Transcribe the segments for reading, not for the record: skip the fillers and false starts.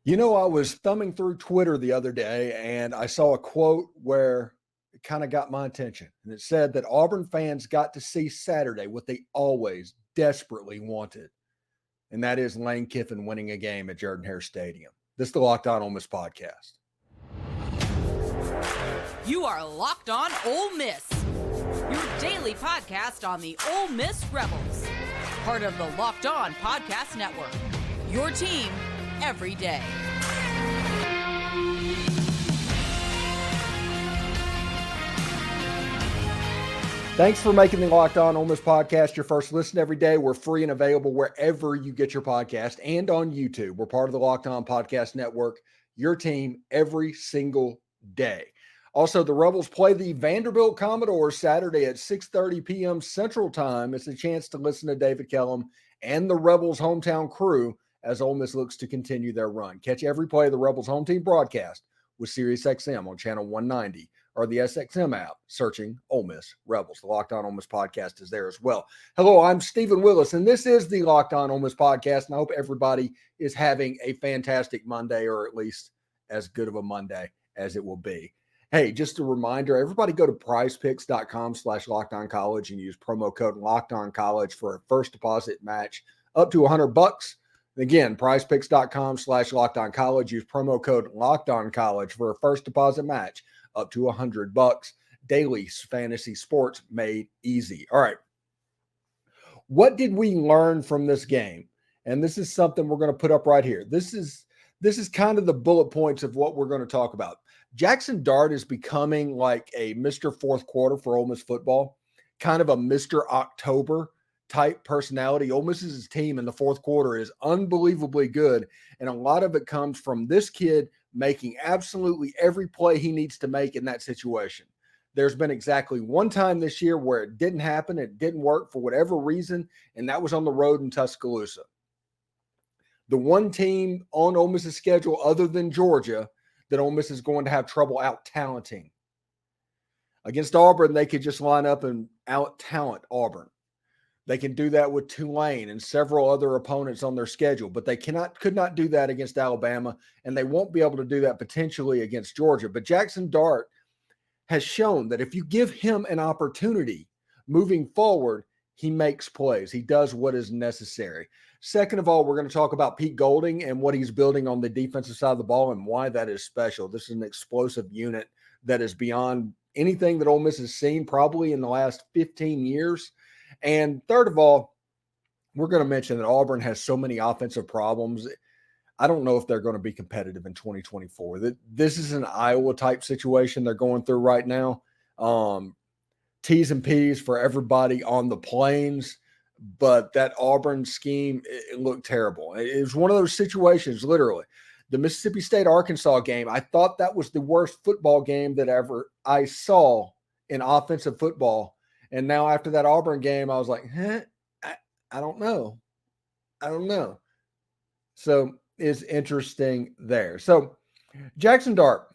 You know, I was thumbing through Twitter the other day and I saw a quote where it kind of got my attention. And it said that Auburn fans got to see Saturday what they always desperately wanted. And that is Lane Kiffin winning a game at Jared Harris Stadium. This is the Locked On Ole Miss podcast. You are Locked On Ole Miss, your daily podcast on the Ole Miss Rebels. Part of the Locked On Podcast Network, your team every day. Thanks for making the Locked On Ole Miss podcast your first listen every day. We're free and available wherever you get your podcast and on YouTube. We're part of the Locked On Podcast Network, your team every single day. Also, the Rebels play the Vanderbilt Commodores Saturday at 6:30 p.m. Central Time. It's a chance to listen to David Kellum and the Rebels' hometown crew as Ole Miss looks to continue their run. Catch every play of the Rebels' home team broadcast with SiriusXM on channel 190 or the SXM app, searching Ole Miss Rebels. The Locked On Ole Miss podcast is there as well. Hello, I'm Stephen Willis, and this is the Locked On Ole Miss podcast, and I hope everybody is having a fantastic Monday, or at least as good of a Monday as it will be. Hey, just a reminder, everybody go to Priesepicks.com/LockedOnCollege and use promo code LockedOnCollege for a first deposit match up to $100. Again, Priesepicks.com/LockedOnCollege. Use promo code LockedOnCollege for a first deposit match up to $100. Daily fantasy sports made easy. All right. What did we learn from this game? And this is something we're going to put up right here. This is kind of the bullet points of what we're going to talk about. Jaxson Dart is becoming like a Mr. Fourth Quarter for Ole Miss football, kind of a Mr. October type personality. Ole Miss's team in the fourth quarter is unbelievably good, and a lot of it comes from this kid making absolutely every play he needs to make in that situation. There's been exactly one time this year where it didn't happen, it didn't work for whatever reason, and that was on the road in Tuscaloosa. The one team on Ole Miss's schedule other than Georgia that Ole Miss is going to have trouble out-talenting. Against Auburn, they could just line up and out-talent Auburn. They can do that with Tulane and several other opponents on their schedule, but they could not do that against Alabama, and they won't be able to do that potentially against Georgia. But Jaxson Dart has shown that if you give him an opportunity moving forward, he makes plays. He does what is necessary. Second of all, we're going to talk about Pete Golding and what he's building on the defensive side of the ball and why that is special. This is an explosive unit that is beyond anything that Ole Miss has seen probably in the last 15 years. And third of all, we're going to mention that Auburn has so many offensive problems. I don't know if they're going to be competitive in 2024. This is an Iowa-type situation they're going through right now. T's and P's for everybody on the plains. But that Auburn scheme, it looked terrible. It was one of those situations, literally. The Mississippi State-Arkansas game, I thought that was the worst football game that ever I saw in offensive football. And now after that Auburn game, I was like, I don't know. So it's interesting there. So Jaxson Dart,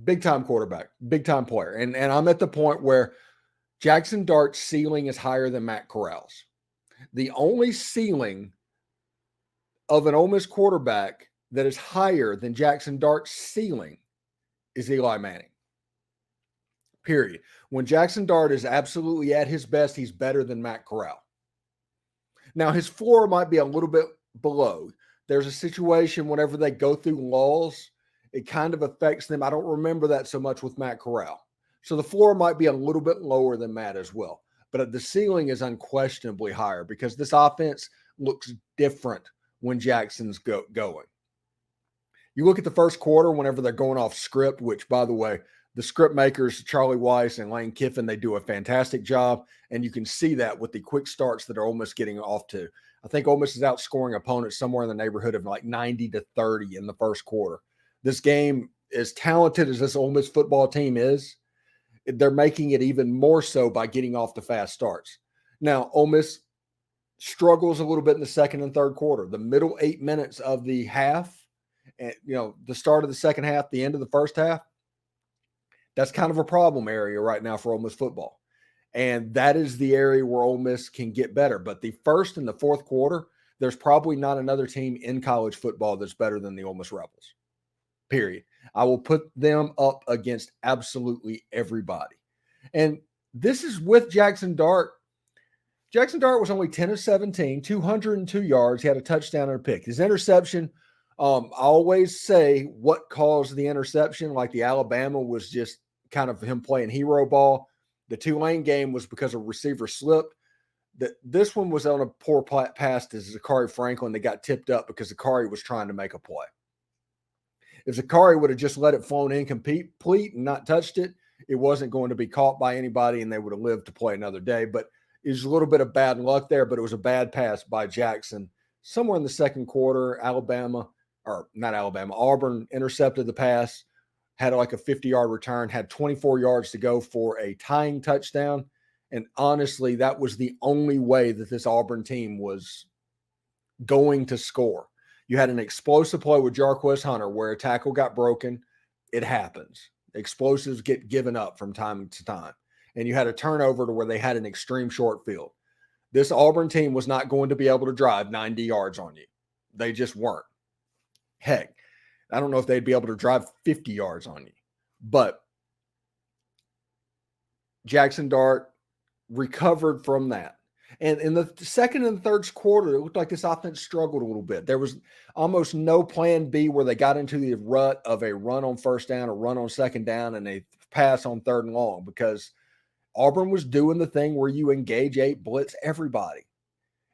big-time quarterback, big-time player. And I'm at the point where Jaxson Dart's ceiling is higher than Matt Corral's. The only ceiling of an Ole Miss quarterback that is higher than Jaxson Dart's ceiling is Eli Manning. Period. When Jaxson Dart is absolutely at his best, he's better than Matt Corral. Now, his floor might be a little bit below. There's a situation whenever they go through lulls, it kind of affects them. I don't remember that so much with Matt Corral. So the floor might be a little bit lower than Matt as well. But the ceiling is unquestionably higher because this offense looks different when Jackson's going. You look at the first quarter whenever they're going off script, which, by the way, the script makers, Charlie Weis and Lane Kiffin, they do a fantastic job. And you can see that with the quick starts that are Ole Miss getting off to. I think Ole Miss is outscoring opponents somewhere in the neighborhood of like 90-30 in the first quarter. This game, as talented as this Ole Miss football team is, they're making it even more so by getting off the fast starts. Now, Ole Miss struggles a little bit in the second and third quarter. The middle 8 minutes of the half, and the start of the second half, the end of the first half, that's kind of a problem area right now for Ole Miss football. And that is the area where Ole Miss can get better. But the first and the fourth quarter, there's probably not another team in college football that's better than the Ole Miss Rebels. Period. I will put them up against absolutely everybody. And this is with Jaxson Dart. Jaxson Dart was only 10 of 17, 202 yards. He had a touchdown and a pick. His interception, I always say what caused the interception, like the Alabama was just kind of him playing hero ball. The Tulane game was because a receiver slipped. This one was on a poor pass to Zamari Franklin that got tipped up because Zamari was trying to make a play. If Zamari would have just let it flown incomplete and not touched it, it wasn't going to be caught by anybody, and they would have lived to play another day. But it was a little bit of bad luck there, but it was a bad pass by Jaxson. Somewhere in the second quarter, Auburn intercepted the pass, had like a 50-yard return, had 24 yards to go for a tying touchdown. And honestly, that was the only way that this Auburn team was going to score. You had an explosive play with Jarquez Hunter where a tackle got broken. It happens. Explosives get given up from time to time. And you had a turnover to where they had an extreme short field. This Auburn team was not going to be able to drive 90 yards on you. They just weren't. Heck, I don't know if they'd be able to drive 50 yards on you. But Jaxson Dart recovered from that. And in the second and third quarter, it looked like this offense struggled a little bit. There was almost no plan B where they got into the rut of a run on first down, a run on second down, and a pass on third and long, because Auburn was doing the thing where you engage 8, blitz everybody,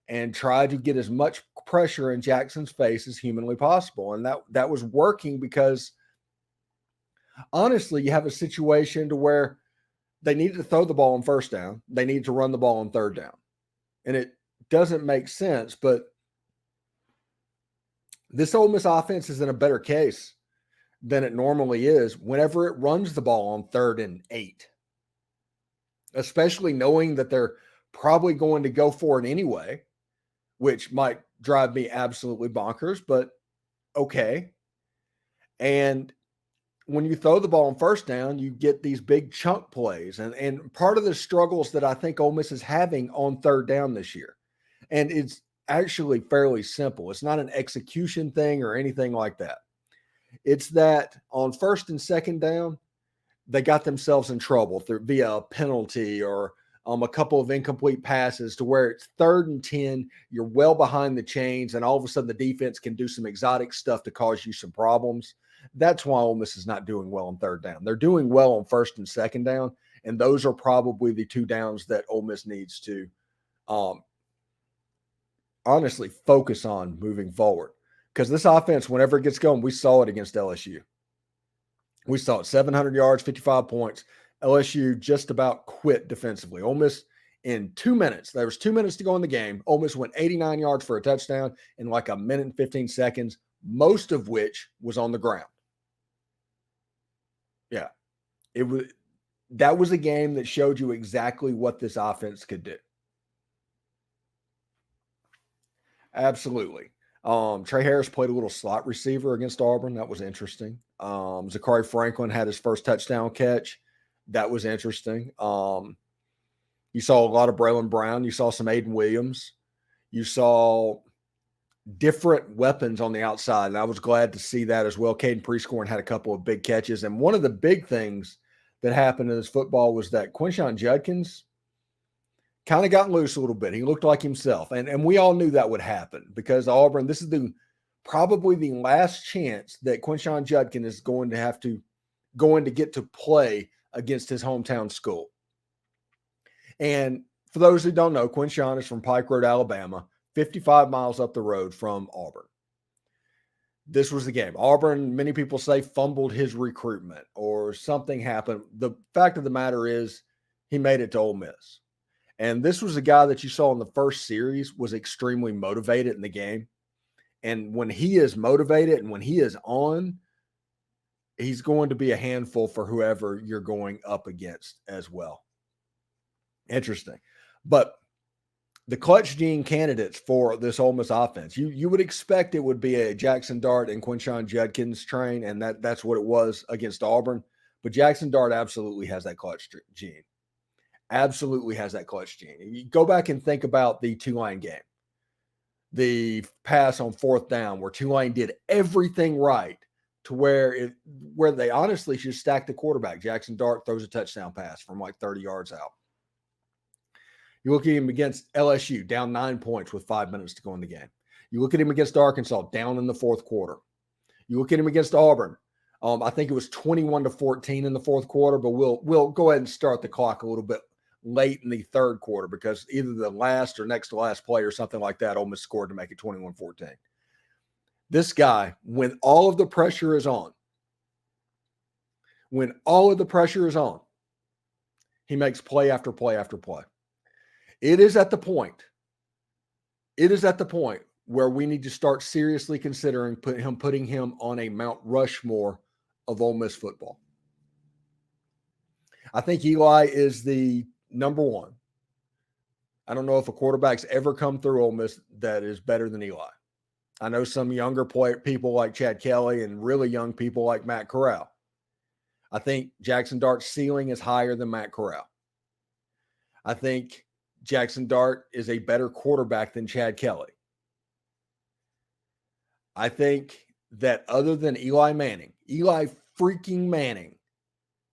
and try to get as much pressure in Jackson's face as humanly possible. And that was working because, honestly, you have a situation to where they needed to throw the ball on first down. They needed to run the ball on third down. And it doesn't make sense, but this Ole Miss offense is in a better case than it normally is whenever it runs the ball on 3rd and 8, especially knowing that they're probably going to go for it anyway, which might drive me absolutely bonkers, but okay. And when you throw the ball on first down, you get these big chunk plays. And part of the struggles that I think Ole Miss is having on third down this year, and it's actually fairly simple. It's not an execution thing or anything like that. It's that on first and second down, they got themselves in trouble via a penalty or a couple of incomplete passes to where it's 3rd and 10, you're well behind the chains, and all of a sudden the defense can do some exotic stuff to cause you some problems. That's why Ole Miss is not doing well on third down. They're doing well on first and second down, and those are probably the 2 downs that Ole Miss needs to honestly focus on moving forward. Because this offense, whenever it gets going, we saw it against LSU. We saw it 700 yards, 55 points. LSU just about quit defensively. Ole Miss, in 2 minutes, there was 2 minutes to go in the game. Ole Miss went 89 yards for a touchdown in like a minute and 15 seconds, most of which was on the ground. Yeah, that was a game that showed you exactly what this offense could do. Absolutely. Tre Harris played a little slot receiver against Auburn. That was interesting. Zamari Franklin had his first touchdown catch. That was interesting. You saw a lot of Braylon Brown. You saw some Aiden Williams. You saw different weapons on the outside, and I was glad to see that as well. Caden Prieskorn had a couple of big catches, and one of the big things that happened in this football was that Quinshon Judkins kind of got loose a little bit. He looked like himself, and we all knew that would happen because Auburn, this is probably the last chance that Quinshon Judkins is going to get to play against his hometown school. And for those who don't know, Quinshon is from Pike Road, Alabama, 55 miles up the road from Auburn. This was the game. Auburn, many people say, fumbled his recruitment or something happened. The fact of the matter is he made it to Ole Miss. And this was a guy that you saw in the first series was extremely motivated in the game. And when he is motivated and when he is on, he's going to be a handful for whoever you're going up against as well. Interesting. But the clutch gene candidates for this Ole Miss offense, you would expect it would be a Jaxson Dart and Quinshon Judkins train, and that's what it was against Auburn. But Jaxson Dart absolutely has that clutch gene. Absolutely has that clutch gene. You go back and think about the Tulane game. the pass on fourth down where Tulane did everything right to where they honestly should stack the quarterback. Jaxson Dart throws a touchdown pass from like 30 yards out. You look at him against LSU, down 9 points with 5 minutes to go in the game. You look at him against Arkansas, down in the fourth quarter. You look at him against Auburn. I think it was 21-14 in the fourth quarter, but we'll go ahead and start the clock a little bit late in the third quarter because either the last or next to last play or something like that, Ole Miss scored to make it 21-14. This guy, when all of the pressure is on, he makes play after play after play. It is at the point where we need to start seriously considering putting him on a Mount Rushmore of Ole Miss football. I think Eli is the number one. I don't know if a quarterback's ever come through Ole Miss that is better than Eli. I know some younger people like Chad Kelly and really young people like Matt Corral. I think Jaxson Dart's ceiling is higher than Matt Corral. I think Jaxson Dart is a better quarterback than Chad Kelly. I think that other than Eli freaking Manning,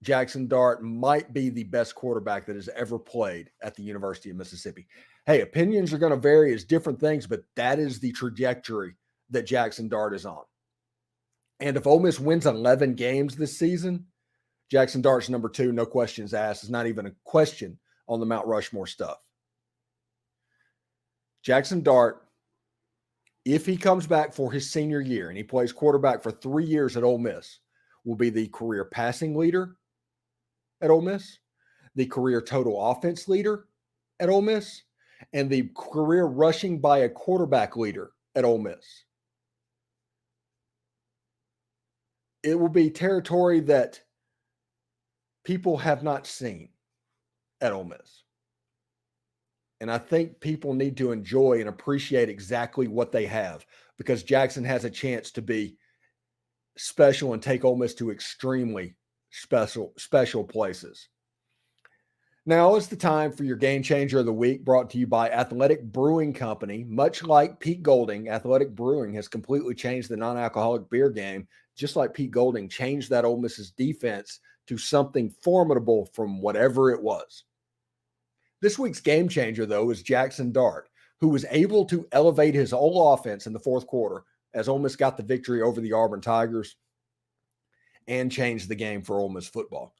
Jaxson Dart might be the best quarterback that has ever played at the University of Mississippi. Hey, opinions are going to vary as different things, but that is the trajectory that Jaxson Dart is on. And if Ole Miss wins 11 games this season, Jaxson Dart's number 2, no questions asked. It's not even a question on the Mount Rushmore stuff. Jaxson Dart, if he comes back for his senior year and he plays quarterback for 3 years at Ole Miss, will be the career passing leader at Ole Miss, the career total offense leader at Ole Miss, and the career rushing by a quarterback leader at Ole Miss. It will be territory that people have not seen at Ole Miss. And I think people need to enjoy and appreciate exactly what they have because Jaxson has a chance to be special and take Ole Miss to extremely special places. Now is the time for your Game Changer of the Week, brought to you by Athletic Brewing Company. Much like Pete Golding, Athletic Brewing has completely changed the non-alcoholic beer game, just like Pete Golding changed that Ole Miss's defense to something formidable from whatever it was. This week's game changer, though, is Jaxson Dart, who was able to elevate his whole offense in the fourth quarter as Ole Miss got the victory over the Auburn Tigers and changed the game for Ole Miss football.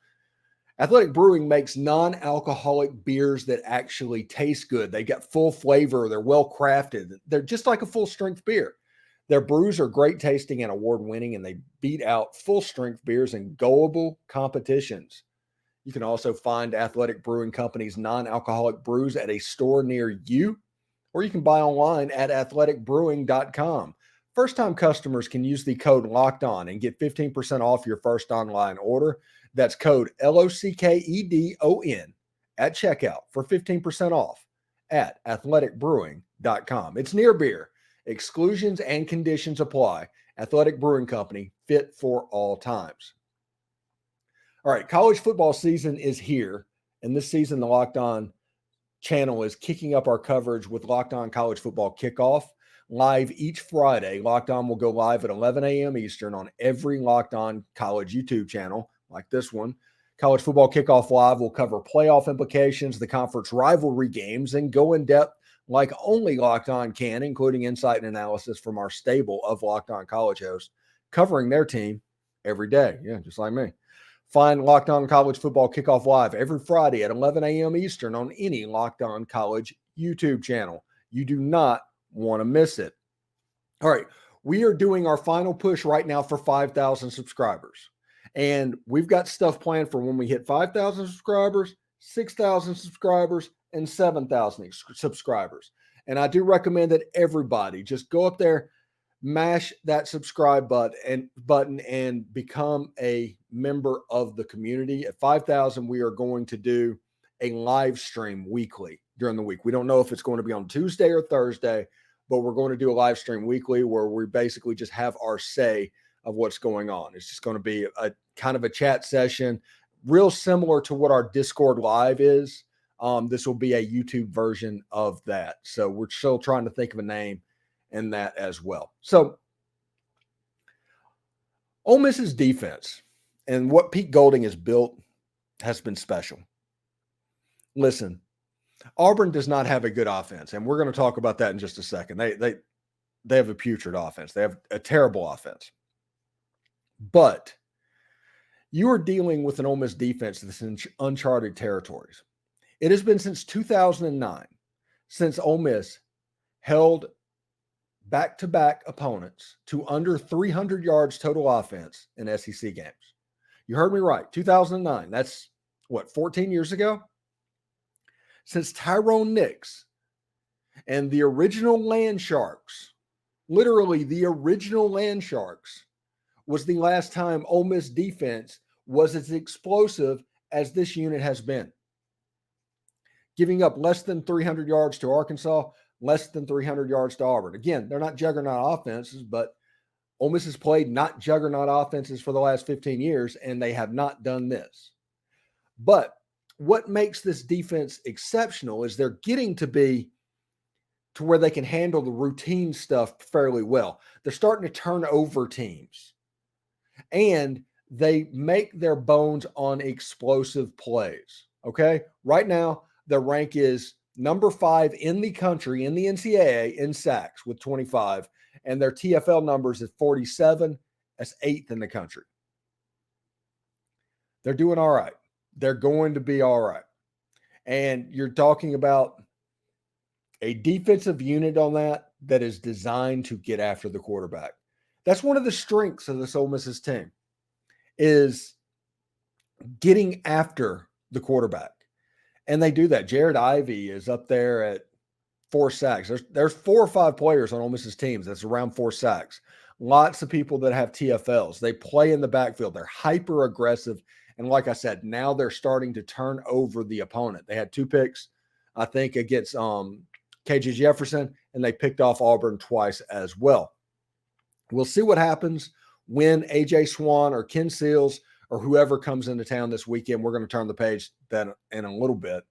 Athletic Brewing makes non-alcoholic beers that actually taste good. They get full flavor. They're well crafted. They're just like a full-strength beer. Their brews are great tasting and award-winning, and they beat out full-strength beers in goable competitions. You can also find Athletic Brewing Company's non-alcoholic brews at a store near you, or you can buy online at athleticbrewing.com. First-time customers can use the code LOCKEDON and get 15% off your first online order. That's code LOCKEDON at checkout for 15% off at athleticbrewing.com. It's near beer. Exclusions and conditions apply. Athletic Brewing Company, fit for all times. All right, college football season is here, and this season the Locked On channel is kicking up our coverage with Locked On College Football Kickoff live each Friday. Locked On will go live at 11 a.m. Eastern on every Locked On College YouTube channel, like this one. College Football Kickoff Live will cover playoff implications, the conference rivalry games, and go in depth like only Locked On can, including insight and analysis from our stable of Locked On College hosts, covering their team every day. Yeah, just like me. Find Locked On College Football Kickoff Live every Friday at 11 a.m. Eastern on any Locked On College YouTube channel. You do not want to miss it. All right, we are doing our final push right now for 5,000 subscribers. And we've got stuff planned for when we hit 5,000 subscribers, 6,000 subscribers, and 7,000 subscribers. And I do recommend that everybody just go up there, mash that subscribe button and become a member of the community. At 5,000, we are going to do a live stream weekly during the week. We don't know if it's going to be on Tuesday or Thursday, but we're going to do a live stream weekly where we basically just have our say of what's going on. It's just going to be a kind of a chat session, real similar to what our Discord Live is. This will be a YouTube version of that. So we're still trying to think of a name in that as well. So Ole Miss's defense and what Pete Golding has built has been special. Listen, Auburn does not have a good offense, and we're going to talk about that in just a second. They have a putrid offense. They have a terrible offense. But you are dealing with an Ole Miss defense that's in uncharted territories. It has been since 2009 since Ole Miss held back-to-back opponents to under 300 yards total offense in SEC games. You heard me right, 2009. That's, 14 years ago? Since Tyrone Nix and the original Land Sharks, literally the original Land Sharks, was the last time Ole Miss defense was as explosive as this unit has been. Giving up less than 300 yards to Arkansas, less than 300 yards to Auburn. Again, they're not juggernaut offenses, but Ole Miss has played not juggernaut offenses for the last 15 years, and they have not done this. But what makes this defense exceptional is they're getting to be to where they can handle the routine stuff fairly well. They're starting to turn over teams, and they make their bones on explosive plays. Okay? Right now, the rank is number 5 in the country, in the NCAA, in sacks with 25, and their TFL numbers is 47. That's 8th in the country. They're doing all right. They're going to be all right. And you're talking about a defensive unit on that is designed to get after the quarterback. That's one of the strengths of this Ole Miss's team, is getting after the quarterback. And they do that. Jared Ivey is up there at 4 sacks. There's 4 or 5 players on Ole Miss's teams that's around 4 sacks. Lots of people that have TFLs. They play in the backfield. They're hyper aggressive. And like I said, now they're starting to turn over the opponent. They had 2 picks, I think, against KJ Jefferson, and they picked off Auburn twice as well. We'll see what happens when AJ Swan or Ken Seals or whoever comes into town this weekend. We're going to turn the page that in a little bit.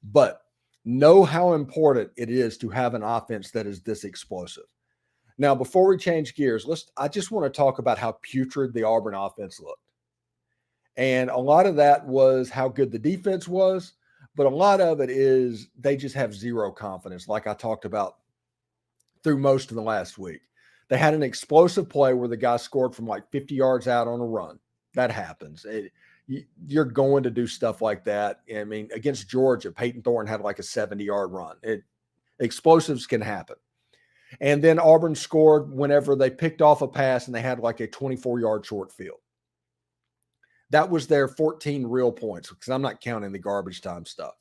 But know how important it is to have an offense that is this explosive. Now, before we change gears, I just want to talk about how putrid the Auburn offense looked. And a lot of that was how good the defense was, but a lot of it is they just have zero confidence, like I talked about through most of the last week. They had an explosive play where the guy scored from like 50 yards out on a run. That happens. You're going to do stuff like that. I mean, against Georgia, Peyton Thorne had like a 70-yard run. Explosives can happen. And then Auburn scored whenever they picked off a pass and they had like a 24-yard short field. That was their 14 real points, because I'm not counting the garbage time stuff.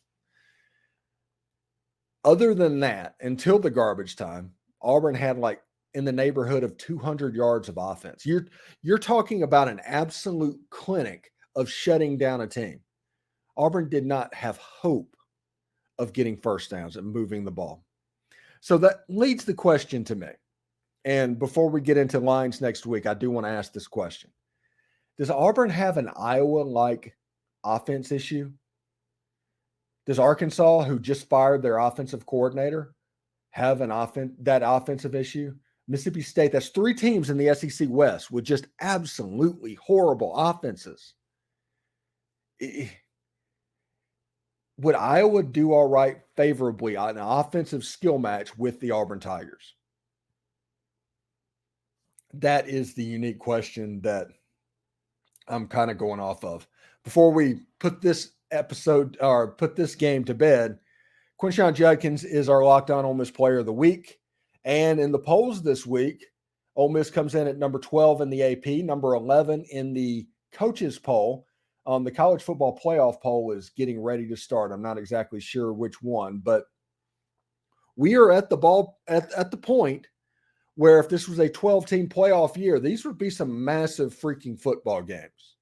Other than that, until the garbage time, Auburn had like in the neighborhood of 200 yards of offense. You're talking about an absolute clinic of shutting down a team. Auburn did not have hope of getting first downs and moving the ball. So that leads the question to me. And before we get into lines next week, I do want to ask this question. Does Auburn have an Iowa-like offense issue? Does Arkansas, who just fired their offensive coordinator, have that offensive issue? Mississippi State, that's 3 teams in the SEC West with just absolutely horrible offenses. Would Iowa do all right favorably on an offensive skill match with the Auburn Tigers? That is the unique question that I'm kind of going off of. Before we put this episode or put this game to bed, Quinshon Judkins is our Locked On Ole Miss Player of the Week. And in the polls this week, Ole Miss comes in at number 12 in the AP, number 11 in the coaches poll. The college football playoff poll is getting ready to start. I'm not exactly sure which one, but we are at the point where if this was a 12-team playoff year, these would be some massive freaking football games.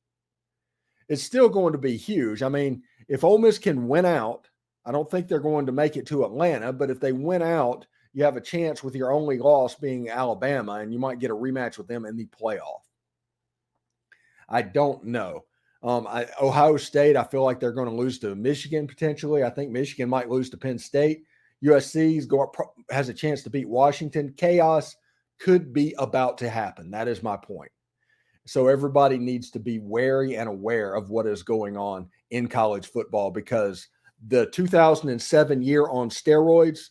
It's still going to be huge. I mean, if Ole Miss can win out, I don't think they're going to make it to Atlanta, but if they win out, you have a chance with your only loss being Alabama, and you might get a rematch with them in the playoff. I don't know. Ohio State, I feel like they're going to lose to Michigan potentially. I think Michigan might lose to Penn State. USC has a chance to beat Washington. Chaos could be about to happen. That is my point. So everybody needs to be wary and aware of what is going on in college football, because the 2007 year on steroids,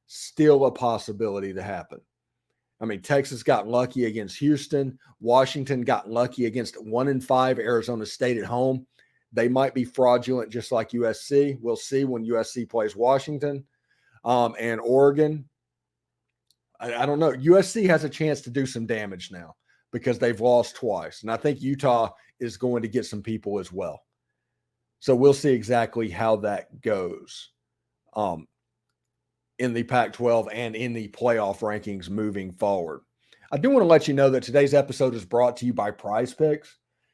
still a possibility to happen. I mean, Texas got lucky against Houston. Washington got lucky against 1-5 Arizona State at home. They might be fraudulent just like USC. We'll see when USC plays Washington. And Oregon, I don't know. USC has a chance to do some damage now because they've lost twice. And I think Utah is going to get some people as well. So we'll see exactly how that goes in the Pac-12 and in the playoff rankings moving forward. I do want to let you know that today's episode is brought to you by Priesepicks.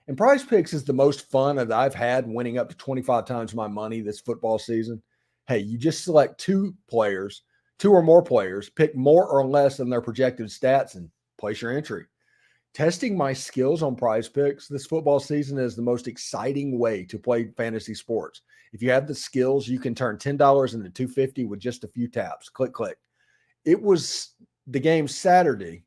And Priesepicks is the most fun that I've had, winning up to 25 times my money this football season. Hey, you just select two or more players, pick more or less than their projected stats, and place your entry. Testing my skills on Priesepicks this football season is the most exciting way to play fantasy sports. If you have the skills, you can turn $10 into $250 with just a few taps. Click, click. It was the game Saturday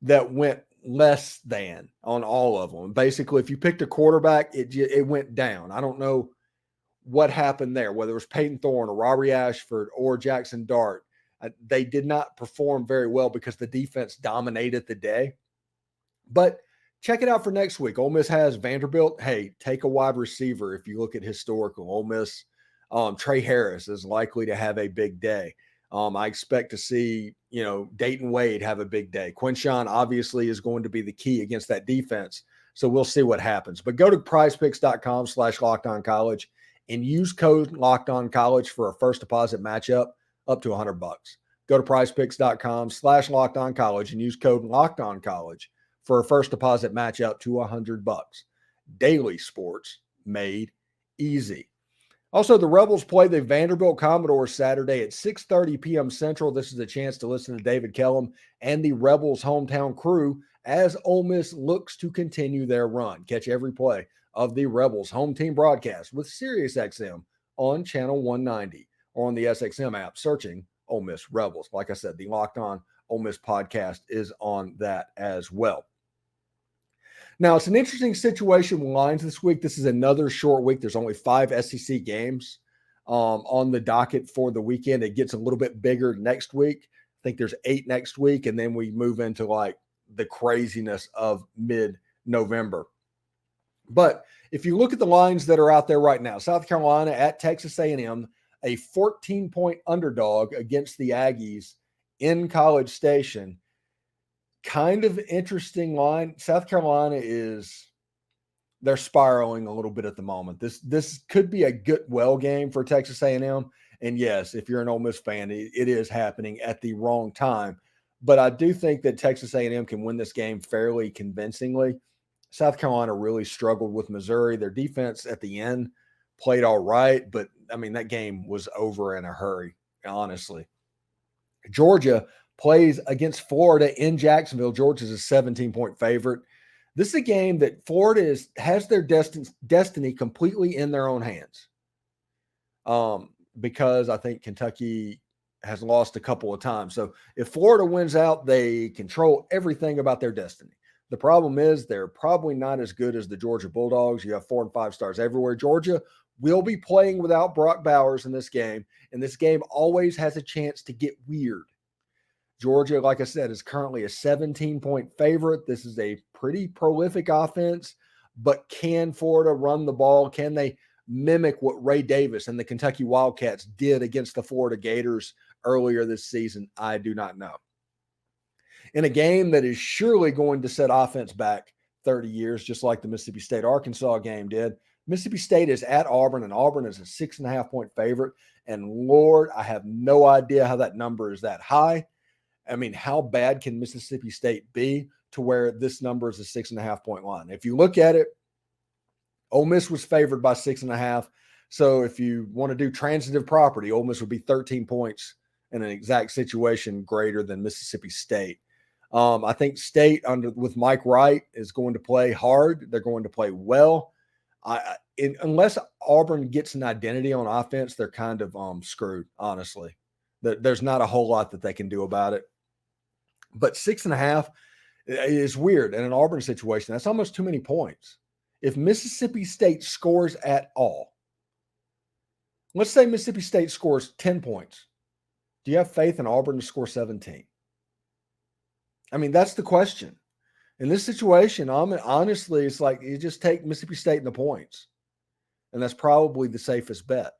that went less than on all of them. Basically, if you picked a quarterback, it went down. I don't know what happened there, whether it was Peyton Thorne or Robbie Ashford or Jaxson Dart. They did not perform very well because the defense dominated the day. But check it out for next week. Ole Miss has Vanderbilt. Hey, take a wide receiver. If you look at historical, Ole Miss, Tre Harris is likely to have a big day. I expect to see, Dayton Wade have a big day. Quinshon obviously is going to be the key against that defense. So we'll see what happens. But go to prizepicks.com/lockedoncollege and use code LockedOnCollege for a first deposit matchup up to $100. Go to prizepicks.com/lockedoncollege and use code LockedOnCollege for a first deposit matchup to $100. Daily sports made easy. Also, the Rebels play the Vanderbilt Commodores Saturday at 6:30 p.m. Central. This is a chance to listen to David Kellum and the Rebels hometown crew as Ole Miss looks to continue their run. Catch every play of the Rebels home team broadcast with SiriusXM on channel 190 or on the SXM app searching Ole Miss Rebels. Like I said, the Locked On Ole Miss podcast is on that as well. Now, it's an interesting situation with lines this week. This is another short week. There's only 5 SEC games on the docket for the weekend. It gets a little bit bigger next week. I think there's 8 next week, and then we move into like the craziness of mid-November. But if you look at the lines that are out there right now, South Carolina at Texas A&M, a 14-point underdog against the Aggies in College Station. Kind of interesting line. South Carolina they're spiraling a little bit at the moment. This could be a good game for Texas A&M. And yes, if you're an Ole Miss fan, it is happening at the wrong time. But I do think that Texas A&M can win this game fairly convincingly. South Carolina really struggled with Missouri. Their defense at the end played all right, but I mean, that game was over in a hurry, honestly. Georgia plays against Florida in Jacksonville. Georgia's a 17-point favorite. This is a game that Florida has their destiny completely in their own hands. Because I think Kentucky has lost a couple of times. So if Florida wins out, they control everything about their destiny. The problem is they're probably not as good as the Georgia Bulldogs. You have 4 and 5 stars everywhere. Georgia will be playing without Brock Bowers in this game, and this game always has a chance to get weird. Georgia, like I said, is currently a 17-point favorite. This is a pretty prolific offense, but can Florida run the ball? Can they mimic what Ray Davis and the Kentucky Wildcats did against the Florida Gators earlier this season? I do not know. In a game that is surely going to set offense back 30 years, just like the Mississippi State-Arkansas game did, Mississippi State is at Auburn, and Auburn is a 6.5-point favorite. And Lord, I have no idea how that number is that high. I mean, how bad can Mississippi State be to where this number is a 6.5-point line? If you look at it, Ole Miss was favored by 6.5. So if you want to do transitive property, Ole Miss would be 13 points in an exact situation greater than Mississippi State. I think State with Mike Wright is going to play hard. They're going to play well. Unless Auburn gets an identity on offense, they're kind of screwed, honestly. There's not a whole lot that they can do about it. But 6.5 is weird in an Auburn situation. That's almost too many points. If Mississippi State scores at all, let's say Mississippi State scores 10 points. Do you have faith in Auburn to score 17? I mean, that's the question. In this situation, honestly, it's like you just take Mississippi State in the points, and that's probably the safest bet.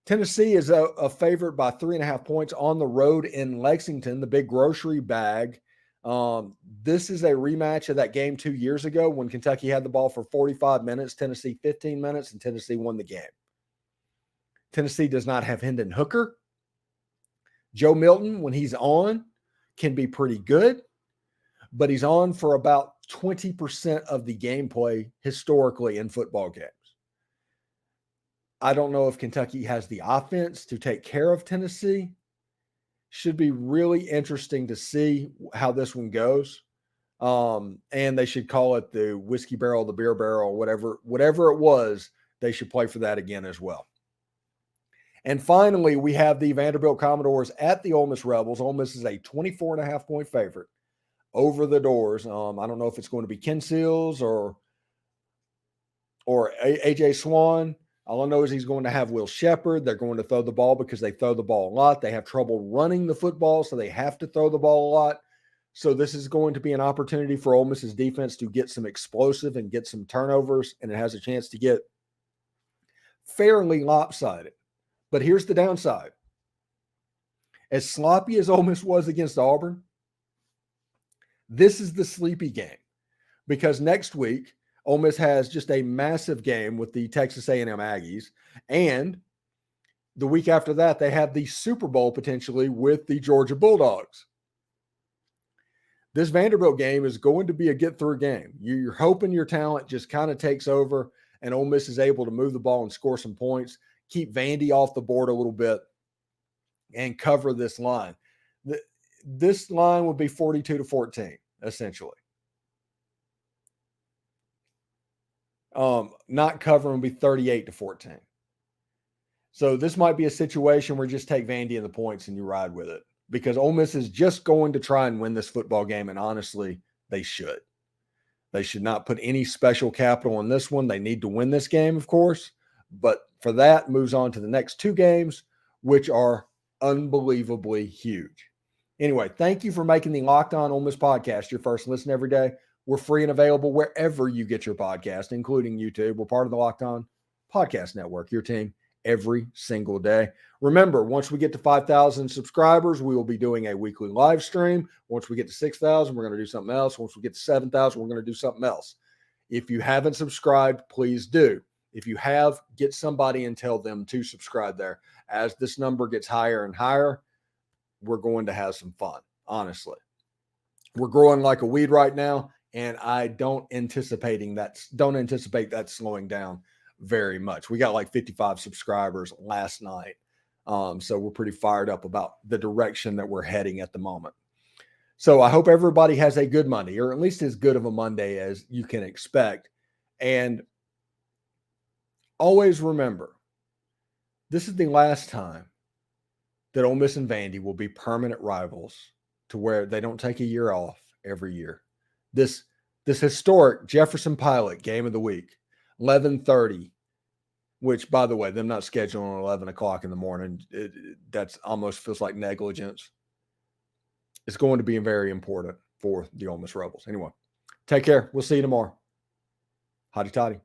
Tennessee is a favorite by 3.5 points on the road in Lexington, the big grocery bag. This is a rematch of that game 2 years ago when Kentucky had the ball for 45 minutes, Tennessee 15 minutes, and Tennessee won the game. Tennessee does not have Hendon Hooker. Joe Milton, when he's on, can be pretty good, but he's on for about 20% of the gameplay historically in football games. I don't know if Kentucky has the offense to take care of Tennessee. Should be really interesting to see how this one goes. And they should call it the whiskey barrel, the beer barrel, whatever it was, they should play for that again as well. And finally, we have the Vanderbilt Commodores at the Ole Miss Rebels. Ole Miss is a 24.5 point favorite over the doors. I don't know if it's going to be Ken Seals or AJ Swan. All I know is he's going to have Will Shepherd. They're going to throw the ball because they throw the ball a lot. They have trouble running the football, so they have to throw the ball a lot. So this is going to be an opportunity for Ole Miss's defense to get some explosive and get some turnovers, and it has a chance to get fairly lopsided. But here's the downside. As sloppy as Ole Miss was against Auburn, this is the sleepy game because next week, Ole Miss has just a massive game with the Texas A&M Aggies, and the week after that, they have the Super Bowl potentially with the Georgia Bulldogs. This Vanderbilt game is going to be a get-through game. You're hoping your talent just kind of takes over and Ole Miss is able to move the ball and score some points, keep Vandy off the board a little bit, and cover this line. This line would be 42-14, essentially. Not covering would be 38-14. So this might be a situation where you just take Vandy in the points and you ride with it because Ole Miss is just going to try and win this football game. And honestly, they should. They should not put any special capital in this one. They need to win this game, of course. But for that, moves on to the next two games, which are unbelievably huge. Anyway, thank you for making the Locked On Ole Miss podcast your first listen every day. We're free and available wherever you get your podcast, including YouTube. We're part of the Locked On Podcast Network, your team every single day. Remember, once we get to 5,000 subscribers, we will be doing a weekly live stream. Once we get to 6,000, we're going to do something else. Once we get to 7,000, we're going to do something else. If you haven't subscribed, please do. If you have, get somebody and tell them to subscribe there. As this number gets higher and higher, we're going to have some fun, honestly. We're growing like a weed right now. And I don't anticipate that slowing down very much. We got like 55 subscribers last night. So we're pretty fired up about the direction that we're heading at the moment. So I hope everybody has a good Monday, or at least as good of a Monday as you can expect. And always remember, this is the last time that Ole Miss and Vandy will be permanent rivals to where they don't take a year off every year. This historic Jefferson Pilot game of the week, 11:30, which, by the way, them not scheduling 11 o'clock in the morning, that's almost feels like negligence. It's going to be very important for the Ole Miss Rebels. Anyway, take care. We'll see you tomorrow. Hotty toddy.